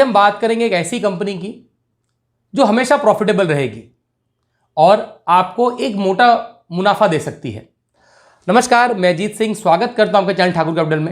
हम बात करेंगे एक ऐसी कंपनी की जो हमेशा प्रॉफिटेबल रहेगी और आपको एक मोटा मुनाफा दे सकती है। नमस्कार, मैं अजीत सिंह स्वागत करता हूं आपके चैनल ठाकुर कैपिटल में।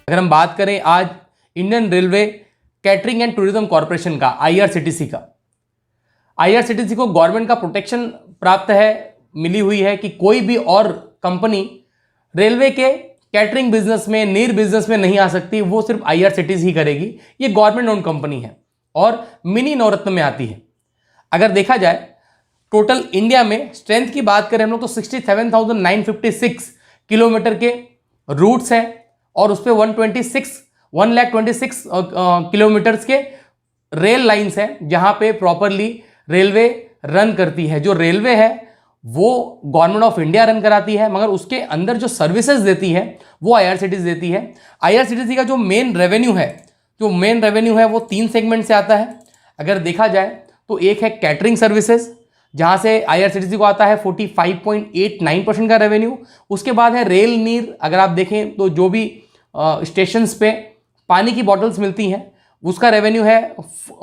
अगर हम बात करें आज Indian railway catering and tourism corporation का आईआरसीटीसी को गवर्नमेंट का प्रोटेक्शन प्राप्त है, मिली हुई है कि कोई भी और कंपनी रेलवे के कैटरिंग बिजनेस में, नीर बिजनेस में नहीं आ सकती, वो सिर्फ आईआरसीटीसी ही करेगी। ये गवर्नमेंट ओन कंपनी है और मिनी नवरत्न में आती है। अगर देखा जाए टोटल इंडिया में स्ट्रेंथ की बात करें हम लोग तो 67,956 किलोमीटर के रूट्स हैं और उस पर 1,26 किलोमीटर्स के रेल लाइंस हैं जहां पे प्रॉपरली रेलवे रन करती है। जो रेलवे है वो गवर्नमेंट ऑफ इंडिया रन कराती है, मगर उसके अंदर जो सर्विसेज देती है वो आईआरसीटीसी देती है। आईआरसीटीसी का जो मेन रेवेन्यू है वो 3 सेगमेंट से आता है। अगर देखा जाए तो एक है कैटरिंग सर्विसेज, जहां से आईआरसीटीसी को आता है 45.89% का रेवेन्यू। उसके बाद है रेल नीर, अगर आप देखें तो जो भी स्टेशंस पे पानी की बॉटल्स मिलती हैं उसका रेवेन्यू है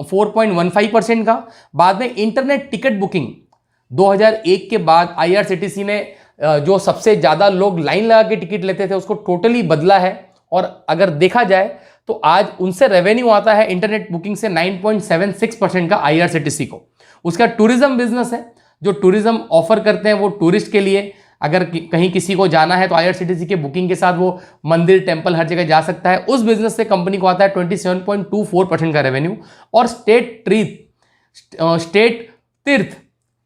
4.15% का। बाद में इंटरनेट टिकट बुकिंग 2001 के बाद आईआरसीटीसी ने जो सबसे ज़्यादा लोग लाइन लगा के टिकट लेते थे उसको टोटली बदला है और अगर देखा जाए तो आज उनसे रेवेन्यू आता है इंटरनेट बुकिंग से 9.76% का आईआरसीटीसी को। उसका टूरिज्म बिजनेस है, जो टूरिज्म ऑफर करते हैं वो टूरिस्ट के लिए, अगर कहीं किसी को जाना है तो आईआरसीटीसी के बुकिंग के साथ वो मंदिर, टेंपल हर जगह जा सकता है। उस बिजनेस से कंपनी को आता है 27.24% का रेवेन्यू। और स्टेट तीर्थ,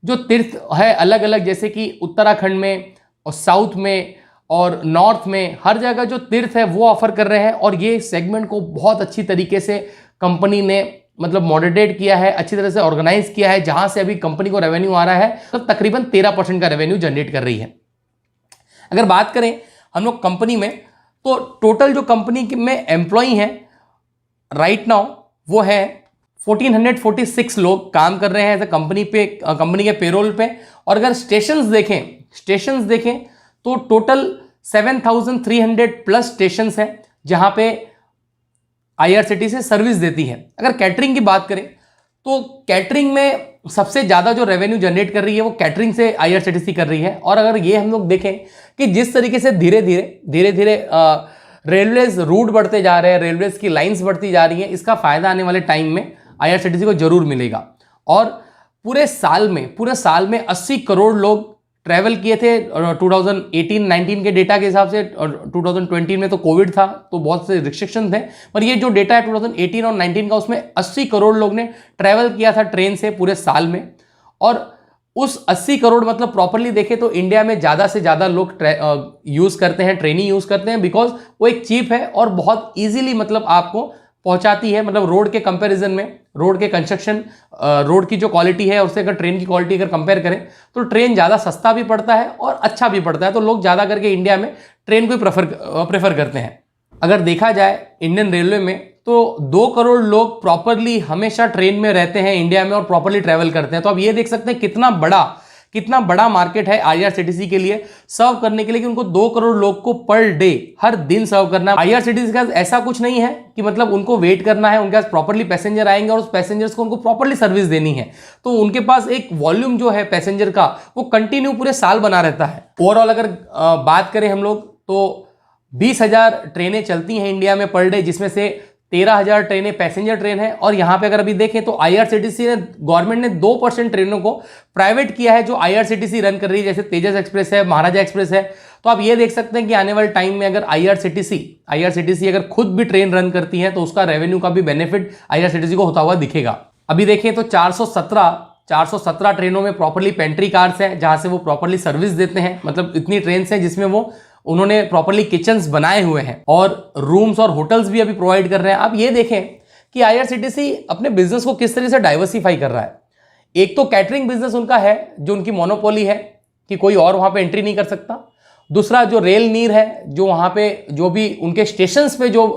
जो तीर्थ है अलग अलग, जैसे कि उत्तराखंड में और साउथ में और नॉर्थ में हर जगह जो तीर्थ है वो ऑफर कर रहे हैं। और ये सेगमेंट को बहुत अच्छी तरीके से कंपनी ने मतलब मॉडरेट किया है, अच्छी तरह से ऑर्गेनाइज किया है, जहां से अभी कंपनी को रेवेन्यू आ रहा है तो तकरीबन 13% का रेवेन्यू जनरेट कर रही है। अगर बात करें हम लोग कंपनी में तो टोटल जो कंपनी में एम्प्लॉई हैं राइट नाउ वो है 1446 लोग काम कर रहे हैं कंपनी के पेरोल पे। और अगर स्टेशंस देखें तो टोटल 7,300 प्लस स्टेशंस हैं जहां पे आईआरसीटीसी सर्विस देती है। अगर कैटरिंग की बात करें तो कैटरिंग में सबसे ज़्यादा जो रेवेन्यू जनरेट कर रही है वो कैटरिंग से आईआरसीटीसी कर रही है। और अगर ये हम लोग देखें कि जिस तरीके से धीरे धीरे रेलवेज रूट बढ़ते जा रहे हैं, रेलवेज की लाइंस बढ़ती जा रही हैं, इसका फायदा आने वाले टाइम में आईआरसीटीसी को जरूर मिलेगा। और पूरे साल में 80 करोड़ लोग ट्रैवल किए थे 2018-19 के डेटा के हिसाब से। 2020 में तो कोविड था तो बहुत से रिस्ट्रिक्शन थे, पर ये जो डेटा है 2018 और 19 का, उसमें 80 करोड़ लोग ने ट्रैवल किया था ट्रेन से पूरे साल में। और उस 80 करोड़ मतलब प्रॉपरली देखें तो इंडिया में ज़्यादा से ज़्यादा लोग यूज़ करते हैं, ट्रेन ही यूज़ करते हैं, बिकॉज वो एक चीप है और बहुत ईजिली मतलब आपको पहुंचाती है। मतलब रोड के कंपैरिजन में, रोड के कंस्ट्रक्शन, रोड की जो क्वालिटी है उससे अगर ट्रेन की क्वालिटी अगर कंपेयर करें तो ट्रेन ज़्यादा सस्ता भी पड़ता है और अच्छा भी पड़ता है, तो लोग ज़्यादा करके इंडिया में ट्रेन को ही प्रेफर करते हैं। अगर देखा जाए इंडियन रेलवे में तो 2 करोड़ लोग प्रॉपरली हमेशा ट्रेन में रहते हैं इंडिया में और प्रॉपरली ट्रैवल करते हैं। तो आप ये देख सकते हैं कितना बड़ा मार्केट है आईआरसीटीसी के लिए सर्व करने के लिए, कि उनको 2 करोड़ लोग को पर डे हर दिन सर्व करना है। आईआरसीटीसी का ऐसा कुछ नहीं है कि मतलब उनको वेट करना है, उनके पास प्रॉपरली पैसेंजर आएंगे और उस पैसेंजर्स को उनको प्रॉपरली सर्विस देनी है। तो उनके पास एक वॉल्यूम जो है पैसेंजर का वो कंटिन्यू पूरे साल बना रहता है। ओवरऑल अगर बात करें हम लोग तो 20,000 ट्रेनें चलती हैं इंडिया में पर डे, जिसमें से 13,000 ट्रेनें पैसेंजर ट्रेन है। और यहाँ पे अगर अभी देखें तो आईआरसीटीसी ने, गवर्नमेंट ने 2% ट्रेनों को प्राइवेट किया है जो आईआरसीटीसी रन कर रही है, जैसे तेजस एक्सप्रेस है, महाराजा एक्सप्रेस है। तो आप ये देख सकते हैं कि आने वाले टाइम में अगर आईआरसीटीसी अगर खुद भी ट्रेन रन करती है तो उसका रेवेन्यू का भी बेनिफिट आईआरसीटीसी को होता हुआ दिखेगा। अभी देखें तो 417 ट्रेनों में प्रॉपरली पेंट्री कार्स हैं जहां से वो प्रॉपरली सर्विस देते हैं। मतलब इतनी ट्रेन हैं जिसमें उन्होंने प्रॉपरली किचन्स बनाए हुए हैं और रूम्स और होटल्स भी अभी प्रोवाइड कर रहे हैं। आप ये देखें कि आईआरसीटीसी अपने बिजनेस को किस तरह से डाइवर्सिफाई कर रहा है। एक तो कैटरिंग बिजनेस उनका है जो उनकी मोनोपोली है कि कोई और वहां पे एंट्री नहीं कर सकता। दूसरा जो रेल नीर है, जो वहां पे जो भी उनके स्टेशंस पे जो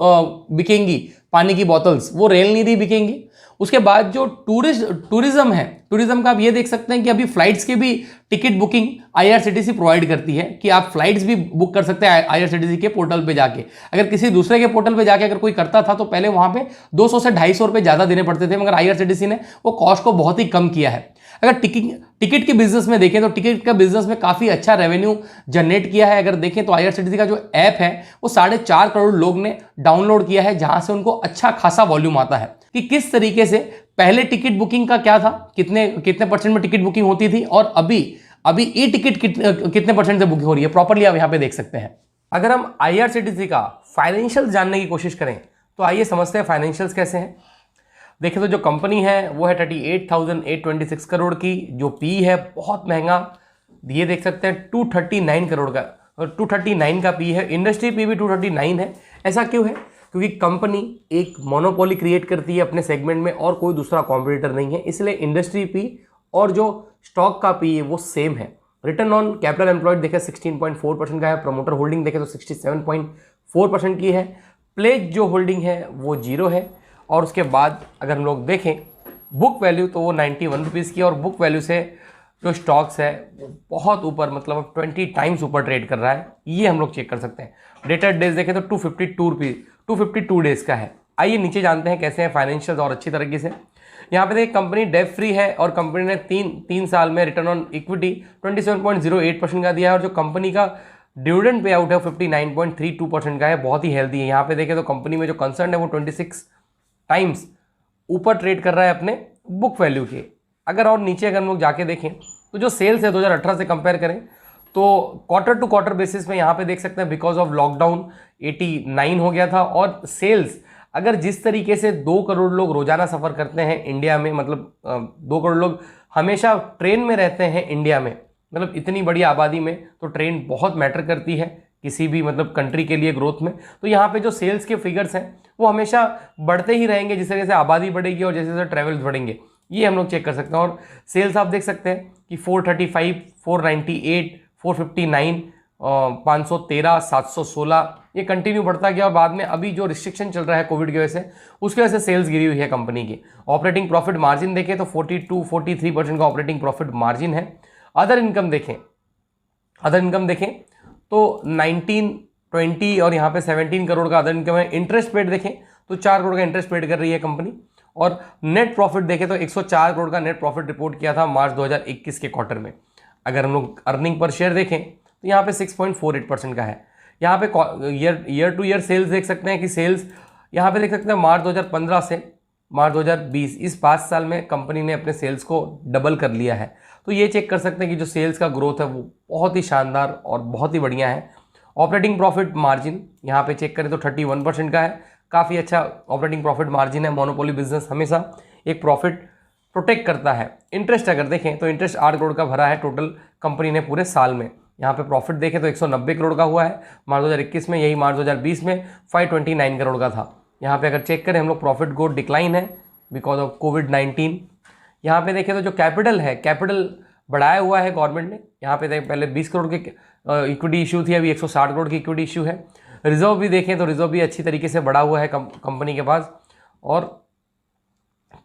बिकेंगी पानी की बोतल्स, वो रेल नीर ही बिकेंगी। उसके बाद जो टूरिज्म है, टूरिज्म का आप ये देख सकते हैं कि अभी फ्लाइट्स की भी टिकट बुकिंग आईआरसीटीसी प्रोवाइड करती है कि आप फ्लाइट्स भी बुक कर सकते हैं आईआरसीटीसी के पोर्टल पे जाके। अगर किसी दूसरे के पोर्टल पे जाके अगर कोई करता था तो पहले वहां पे 200 से 250 रुपए ज्यादा देने पड़ते थे, मगर आईआरसीटीसी ने वो कॉस्ट को बहुत ही कम किया है। अगर टिकट के बिजनेस में देखें तो टिकट का बिजनेस में काफी अच्छा रेवेन्यू जनरेट किया है। अगर देखें तो आईआरसीटीसी का जो ऐप है वो 4.5 करोड़ लोग ने डाउनलोड किया है, जहां से उनको अच्छा खासा वॉल्यूम आता है कि किस तरीके से पहले टिकट बुकिंग का क्या था, कितने परसेंट में टिकट बुकिंग होती थी, और अभी ई टिकट कितने परसेंट से बुकिंग हो रही है, प्रॉपर्ली आप यहां पे देख सकते हैं। अगर हम आईआरसीटीसी का फाइनेंशियल जानने की कोशिश करें तो आइए समझते हैं फाइनेंशियल्स कैसे हैं। देखें तो जो कंपनी है वो है 38,826 करोड़ की, जो पी है बहुत महंगा, ये देख सकते हैं 239 करोड़ का, और 239 का पी है। इंडस्ट्री पी भी 239 है। ऐसा क्यों है? क्योंकि कंपनी एक मोनोपोली क्रिएट करती है अपने सेगमेंट में और कोई दूसरा कॉम्पिटिटर नहीं है, इसलिए इंडस्ट्री पी और जो स्टॉक का पी है वो सेम है। रिटर्न ऑन कैपिटल एम्प्लॉयड देखें 16.4% का है। प्रमोटर होल्डिंग देखें तो 67.4% की है। प्लेज जो होल्डिंग है वो 0 है। और उसके बाद अगर हम लोग देखें बुक वैल्यू तो वो 91 रुपीज़ की, और बुक वैल्यू से जो स्टॉक्स है वो बहुत ऊपर, मतलब 20 टाइम्स ऊपर ट्रेड कर रहा है, ये हम लोग चेक कर सकते हैं। डेटेड डेज देखें तो 252 डेज का है। आइए नीचे जानते हैं कैसे हैं फाइनेंशियल्स और अच्छी तरीके से। यहाँ पे देखिए कंपनी डेट फ्री है और कंपनी ने तीन साल में रिटर्न ऑन इक्विटी 27.08% का दिया है, और जो कंपनी का डिविडेंड पे आउट है 59.32% का है, बहुत ही हेल्दी है। यहाँ पे देखें तो कंपनी में जो कंसर्न है वो 26 टाइम्स ऊपर ट्रेड कर रहा है अपने बुक वैल्यू के। अगर और नीचे अगर हम लोग जाके देखें तो जो सेल्स है 2018 से कंपेयर करें तो क्वार्टर टू क्वार्टर बेसिस में यहाँ पे देख सकते हैं बिकॉज ऑफ लॉकडाउन 89 हो गया था, और सेल्स अगर जिस तरीके से 2 करोड़ लोग रोजाना सफ़र करते हैं इंडिया में, मतलब 2 करोड़ लोग हमेशा ट्रेन में रहते हैं इंडिया में, मतलब इतनी बड़ी आबादी में, तो ट्रेन बहुत मैटर करती है किसी भी मतलब कंट्री के लिए ग्रोथ में। तो यहाँ पे जो सेल्स के फिगर्स हैं वो हमेशा बढ़ते ही रहेंगे जिस तरह से आबादी बढ़ेगी और जैसे जैसे ट्रेवल्स बढ़ेंगे, ये हम लोग चेक कर सकते हैं। और सेल्स आप देख सकते हैं कि 435, 498, 459, 513, 716 ये कंटिन्यू बढ़ता गया, और बाद में अभी जो रिस्ट्रिक्शन चल रहा है कोविड की वजह से उसकी वजह से सेल्स गिरी हुई है कंपनी की। ऑपरेटिंग प्रॉफिट मार्जिन देखें तो 42-43% का ऑपरेटिंग प्रॉफिट मार्जिन है। अदर इनकम देखें तो 19, 20 और यहाँ पे 17 करोड़ का अदर इनकम है। इंटरेस्ट पेड देखें तो 4 करोड़ का इंटरेस्ट पेड कर रही है कंपनी, और नेट प्रॉफिट देखें तो 104 करोड़ का नेट प्रॉफिट रिपोर्ट किया था मार्च 2021 के क्वार्टर में। अगर हम लोग अर्निंग पर शेयर देखें तो यहाँ पे 6.48% का है। यहाँ पे ईयर टू ईयर सेल्स देख सकते हैं कि सेल्स यहाँ पे देख सकते हैं मार्च 2015 से मार्च 2020 इस 5 साल में कंपनी ने अपने सेल्स को डबल कर लिया है। तो ये चेक कर सकते हैं कि जो सेल्स का ग्रोथ है वो बहुत ही शानदार और बहुत ही बढ़िया है। ऑपरेटिंग प्रॉफिट मार्जिन यहाँ पे चेक करें तो 31% का है, काफ़ी अच्छा ऑपरेटिंग प्रॉफिट मार्जिन है। मोनोपोली बिजनेस हमेशा एक प्रॉफिट प्रोटेक्ट करता है। इंटरेस्ट अगर देखें तो इंटरेस्ट 8 करोड़ का भरा है टोटल कंपनी ने पूरे साल में। यहाँ पे प्रॉफिट देखें तो 190 करोड़ का हुआ है मार्च 2021 में, यही मार्च 2020 में 529 करोड़ का था। यहाँ पे अगर चेक करें हम लोग प्रॉफिट ग्रोथ डिक्लाइन है बिकॉज ऑफ कोविड-19। यहाँ पे देखें तो जो कैपिटल है, कैपिटल बढ़ाया हुआ है गवर्नमेंट ने। यहाँ पे देखें पहले 20 करोड़ की इक्विटी इशू थी, अभी 160 करोड़ की इक्विटी इशू है। रिजर्व भी देखें तो रिजर्व भी अच्छी तरीके से बढ़ा हुआ है कंपनी के पास। और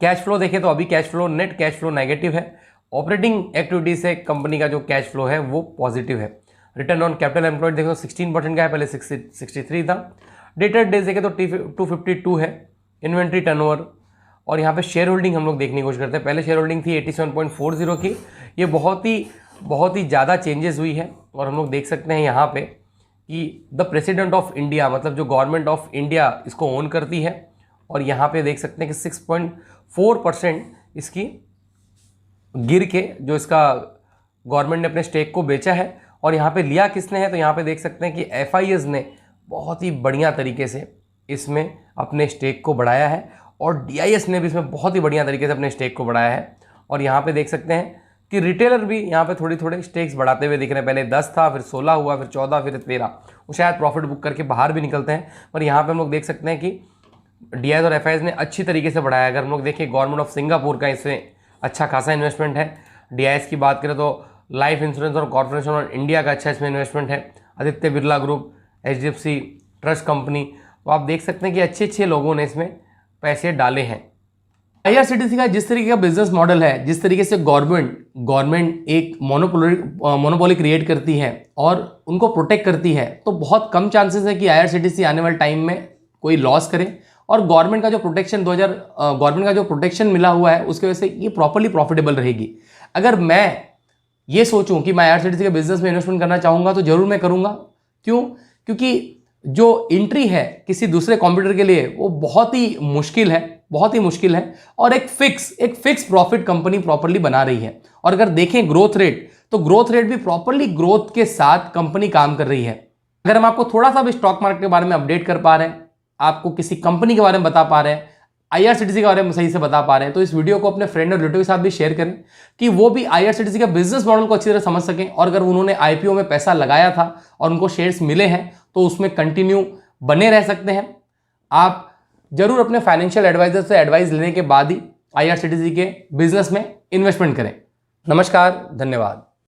कैश फ्लो देखें तो अभी cash flow, net cash flow negative है। ऑपरेटिंग एक्टिविटी से कंपनी का जो कैश फ्लो है वो पॉजिटिव है। रिटर्न ऑन कैपिटल एम्प्लॉयड देखें तो 16% का है, पहले 63 था। डेटेड डेज देखें तो 252 है। इन्वेंट्री टर्नओवर और यहाँ पे शेयर होल्डिंग हम लोग देखने की कोशिश करते हैं। पहले शेयर होल्डिंग थी 87.40 की, ये बहुत ही ज़्यादा चेंजेस हुई है। और हम लोग देख सकते हैं यहाँ पे कि द प्रेसिडेंट ऑफ इंडिया, मतलब जो गवर्नमेंट ऑफ इंडिया इसको ओन करती है। और यहाँ पे देख सकते हैं कि 6.4% इसकी गिर के जो इसका गवर्नमेंट ने अपने स्टेक को बेचा है। और यहाँ पे लिया किसने है तो यहाँ पे देख सकते हैं कि FIS ने बहुत ही बढ़िया तरीके से इसमें अपने स्टेक को बढ़ाया है, और DIS ने भी इसमें बहुत ही बढ़िया तरीके से अपने स्टेक को बढ़ाया है। और यहाँ पे देख सकते हैं कि रिटेलर भी यहाँ पे थोड़े स्टेक्स बढ़ाते हुए दिख रहे हैं। पहले 10 था, फिर 16 हुआ, फिर 14, फिर 13। वो शायद प्रॉफिट बुक करके बाहर भी निकलते हैं, पर यहाँ पे हम लोग देख सकते हैं कि DIS और FIS ने अच्छी तरीके से बढ़ाया। अगर हम लोग देखें गवर्नमेंट ऑफ सिंगापुर का इसमें अच्छा खासा इन्वेस्टमेंट है। DIS की बात करें तो लाइफ इंश्योरेंस और कॉर्पोरेशन और इंडिया का अच्छा इसमें इन्वेस्टमेंट है। Aditya Birla group, HDFC trust company, तो आप देख सकते हैं कि अच्छे लोगों ने इसमें पैसे डाले हैं। आईआरसीटीसी का जिस तरीके का बिजनेस मॉडल है, जिस तरीके से गवर्नमेंट एक मोनोपोली क्रिएट करती है और उनको प्रोटेक्ट करती है, तो बहुत कम चांसेस है कि आईआरसीटीसी आने वाले टाइम में कोई लॉस करे। और गवर्नमेंट का जो प्रोटेक्शन मिला हुआ है उसकी वजह से ये प्रॉपर्ली प्रॉफिटेबल रहेगी। अगर मैं ये सोचूं कि मैं आईआरसीटीसी के बिजनेस में इन्वेस्टमेंट करना चाहूंगा तो जरूर मैं करूंगा। क्यों? क्योंकि जो एंट्री है किसी दूसरे कॉम्पिटिटर के लिए वो बहुत ही मुश्किल है और एक फिक्स प्रॉफिट कंपनी प्रॉपर्ली बना रही है। और अगर देखें ग्रोथ रेट, तो ग्रोथ रेट भी प्रॉपर्ली ग्रोथ के साथ कंपनी काम कर रही है। अगर हम आपको थोड़ा सा भी स्टॉक मार्केट के बारे में अपडेट कर पा रहे हैं, आपको किसी कंपनी के बारे में बता पा रहे हैं, आईआरसीटीसी के बारे में सही से बता पा रहे हैं, तो इस वीडियो को अपने फ्रेंड और रिलेटिव के साथ भी शेयर करें कि वो भी आईआरसीटीसी का बिजनेस मॉडल को अच्छी तरह समझ सकें। और अगर उन्होंने आईपीओ में पैसा लगाया था और उनको शेयर्स मिले हैं तो उसमें कंटिन्यू बने रह सकते हैं। आप जरूर अपने फाइनेंशियल एडवाइजर से एडवाइस लेने के बाद ही आईआरसीटीसी के बिजनेस में इन्वेस्टमेंट करें। नमस्कार, धन्यवाद।